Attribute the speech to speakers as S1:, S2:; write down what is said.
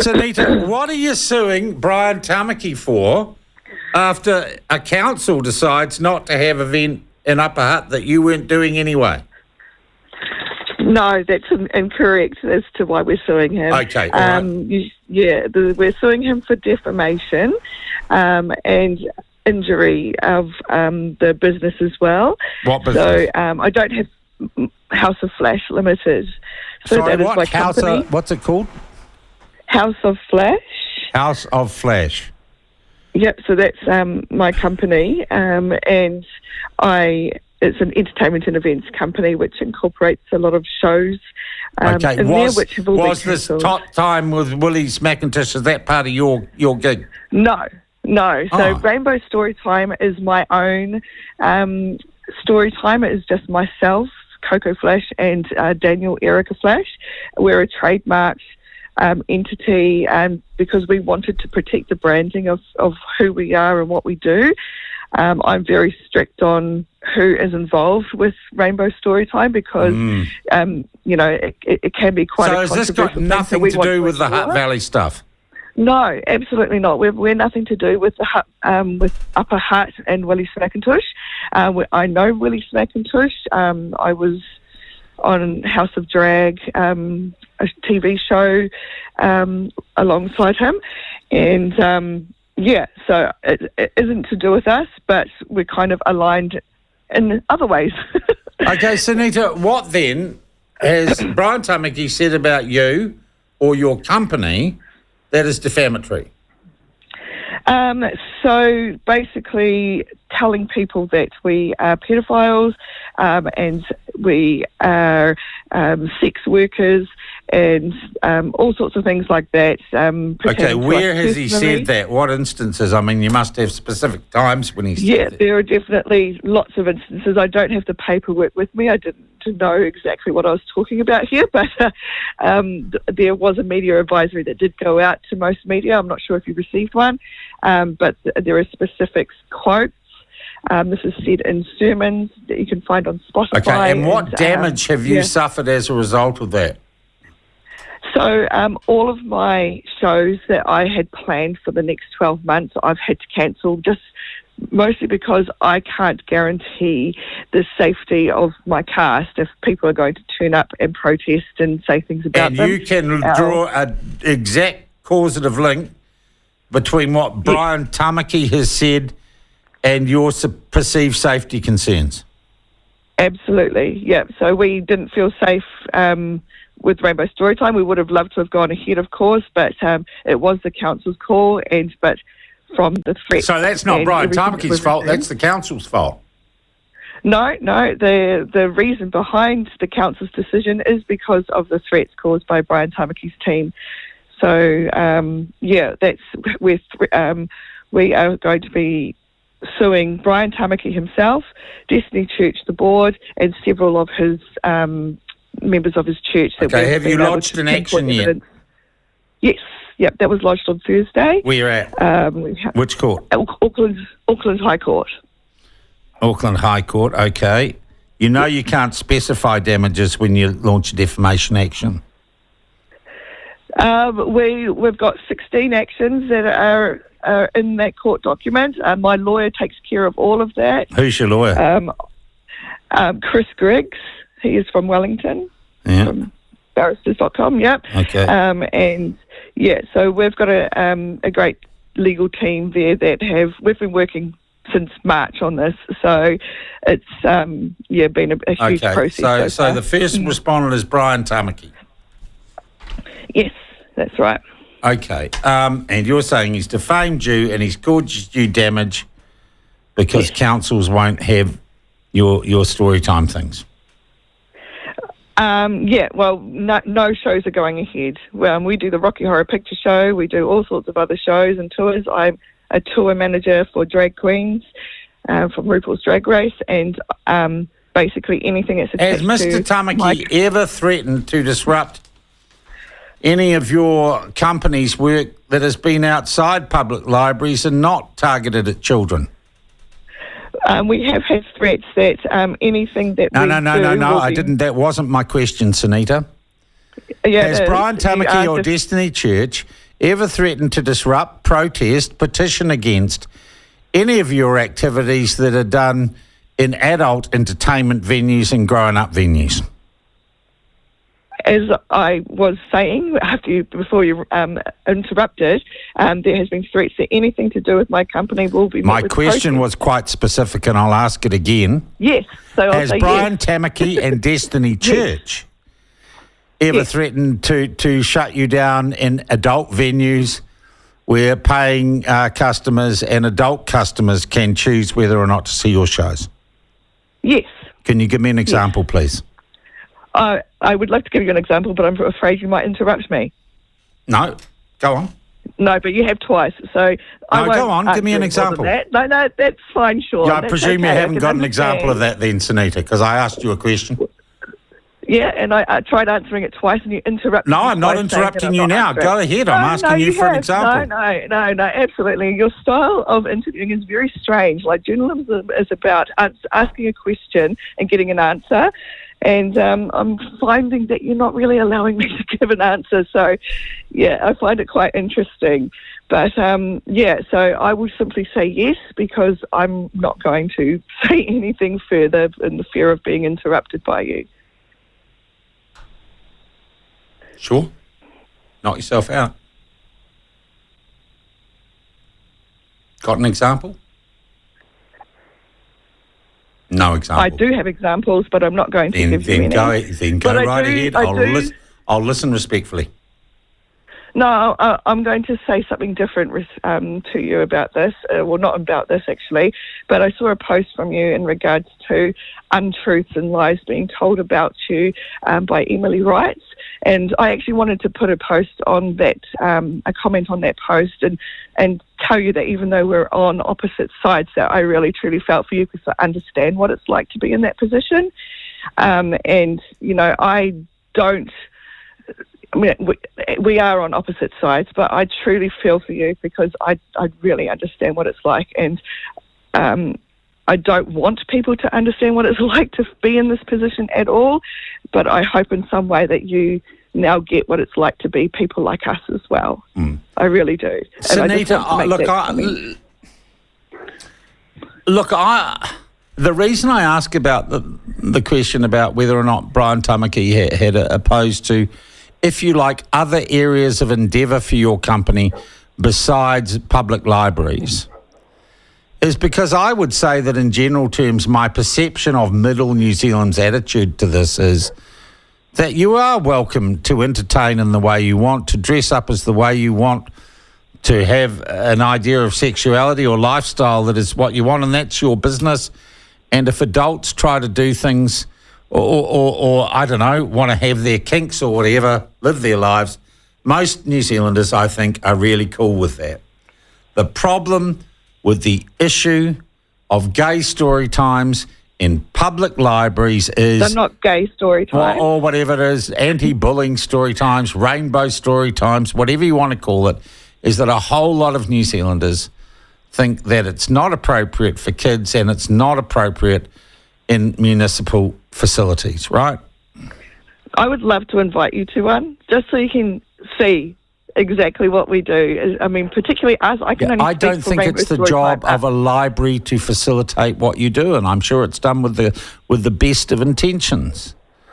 S1: Sunita, what are you suing Brian Tamaki for after a council decides not to have an event in Upper Hutt that you weren't doing anyway?
S2: No, that's incorrect as to why we're suing him.
S1: Okay, all right.
S2: We're suing him for defamation and injury of the business as well.
S1: What business?
S2: So I don't have House of Flash Limited. So
S1: Sorry,
S2: that is
S1: what?
S2: my company.
S1: What's it called?
S2: House of Flash.
S1: House of Flash.
S2: Yep, so that's my company, and it's an entertainment and events company which incorporates a lot of shows
S1: Okay,
S2: in there, which have all been
S1: was this
S2: cancelled.
S1: Top Time with Willie McIntosh, is that part of your gig?
S2: No. So Rainbow Storytime is my own Storytime. It is just myself, Coco Flash, and Daniel Erica Flash. We're a trademarked entity because we wanted to protect the branding of who we are and what we do. I'm very strict on who is involved with Rainbow Storytime because, it can be quite a controversial thing. So
S1: has this got nothing to do with the Hutt Valley stuff?
S2: No, absolutely not. We're nothing to do with the with Upper Hutt and Willie McIntosh. I know Willie McIntosh. I was on House of Drag, a TV show alongside him, and so it isn't to do with us, but we're kind of aligned in other ways.
S1: Okay, Sunita, what then has Brian Tamaki said about you or your company that is defamatory?
S2: So basically telling people that we are pedophiles and we are sex workers and all sorts of things like that.
S1: Okay, where has he said that? What instances? I mean, you must have specific times when he said that.
S2: Yeah, there are definitely lots of instances. I don't have the paperwork with me. I didn't know exactly what I was talking about here, but there was a media advisory that did go out to most media. I'm not sure if you received one, but there are specific quotes. This is said in sermons that you can find on Spotify.
S1: Okay, and what damage have you suffered as a result of that?
S2: So all of my shows that I had planned for the next 12 months, I've had to cancel just mostly because I can't guarantee the safety of my cast if people are going to turn up and protest and say things about them.
S1: And you can draw an exact causative link between what Brian Tamaki has said and your perceived safety concerns?
S2: Absolutely, yeah. So we didn't feel safe with Rainbow Storytime. We would have loved to have gone ahead, of course, but it was the council's call, but from the threat...
S1: So that's not Brian Tamaki's fault, that's the council's fault?
S2: No, the reason behind the council's decision is because of the threats caused by Brian Tamaki's team. So, that's we are going to be suing Brian Tamaki himself, Destiny Church, the board, and several of his members of his church.
S1: Okay, have you lodged an action yet?
S2: Yes, yep, that was lodged on Thursday.
S1: Where at? Which court?
S2: Auckland High Court.
S1: Auckland High Court, okay. You know you can't specify damages when you launch a defamation action.
S2: We've got 16 actions that are in that court document. My lawyer takes care of all of that.
S1: Who's your lawyer?
S2: Chris Griggs. He is from Wellington.
S1: Yeah.
S2: From barristers.com, yep.
S1: Okay.
S2: So we've got a great legal team there that we've been working since March on this. So it's, been a huge process.
S1: So the first respondent is Brian Tamaki?
S2: Yes, that's right.
S1: Okay, and you're saying he's defamed you and he's caused you damage because councils won't have your story time things?
S2: No shows are going ahead. We do the Rocky Horror Picture Show, we do all sorts of other shows and tours. I'm a tour manager for drag queens from RuPaul's Drag Race, and basically anything that's attached to...
S1: Has Mr. Tamaki ever threatened to disrupt any of your company's work that has been outside public libraries and not targeted at children?
S2: We have had threats that anything that
S1: No, I didn't. That wasn't my question, Sunita.
S2: Yeah,
S1: has Brian Tamaki or Destiny Church ever threaten to disrupt, protest, petition against any of your activities that are done in adult entertainment venues and grown-up venues?
S2: As I was saying before you interrupted, there has been threats that anything to do with my company will be.
S1: My question was quite specific, and I'll ask it again.
S2: Yes. So I'll
S1: Has
S2: say
S1: Brian
S2: yes.
S1: Tamaki and Destiny Church ever threatened to shut you down in adult venues where paying customers and adult customers can choose whether or not to see your shows?
S2: Yes.
S1: Can you give me an example, please?
S2: I would like to give you an example, but I'm afraid you might interrupt me.
S1: No, go on.
S2: No, but you have twice. So
S1: go on. Give me an example.
S2: No, that's fine, sure.
S1: Yeah, I
S2: That's
S1: presume
S2: okay.
S1: you haven't got an
S2: understand.
S1: example of that then, Sunita, because I asked you a question.
S2: Yeah, and I tried answering it twice, and you interrupted me.
S1: No, I'm not
S2: twice, saying that
S1: interrupting
S2: I'm
S1: you
S2: not
S1: now.
S2: answering.
S1: Go ahead. I'm asking you for an example.
S2: No, absolutely. Your style of interviewing is very strange. Like, journalism is about asking a question and getting an answer. And I'm finding that you're not really allowing me to give an answer. So, yeah, I find it quite interesting. But, so I will simply say yes, because I'm not going to say anything further in the fear of being interrupted by you.
S1: Sure. Knock yourself out. Got an example? No example.
S2: I do have examples, but I'm not going to give you any.
S1: Then go right ahead. I'll listen respectfully.
S2: No, I'm going to say something different to you about this. Well, not about this, actually, but I saw a post from you in regards to untruths and lies being told about you by Emily Wright. And I actually wanted to put a post on that, a comment on that post, and tell you that even though we're on opposite sides, that I really truly felt for you, because I understand what it's like to be in that position. And, you know, I don't... I mean, we are on opposite sides, but I truly feel for you, because I really understand what it's like, and I don't want people to understand what it's like to be in this position at all, but I hope in some way that you now get what it's like to be people like us as well. I really do.
S1: Sunita, the reason I ask about the question about whether or not Brian Tamaki had opposed to, if you like, other areas of endeavour for your company besides public libraries, is because I would say that in general terms, my perception of Middle New Zealand's attitude to this is that you are welcome to entertain in the way you want, to dress up as the way you want, to have an idea of sexuality or lifestyle that is what you want, and that's your business. And if adults try to do things or I don't know, want to have their kinks or whatever, live their lives, most New Zealanders, I think, are really cool with that. The problem with the issue of gay story times in public libraries is...
S2: They're not gay story times.
S1: Or whatever it is, anti-bullying story times, rainbow story times, whatever you want to call it, is that a whole lot of New Zealanders think that it's not appropriate for kids and it's not appropriate in municipal facilities, right?
S2: I would love to invite you to one, just so you can see exactly what we do. I mean, particularly us. I
S1: don't think it's the job of a library to facilitate what you do, and I'm sure it's done with the best of intentions.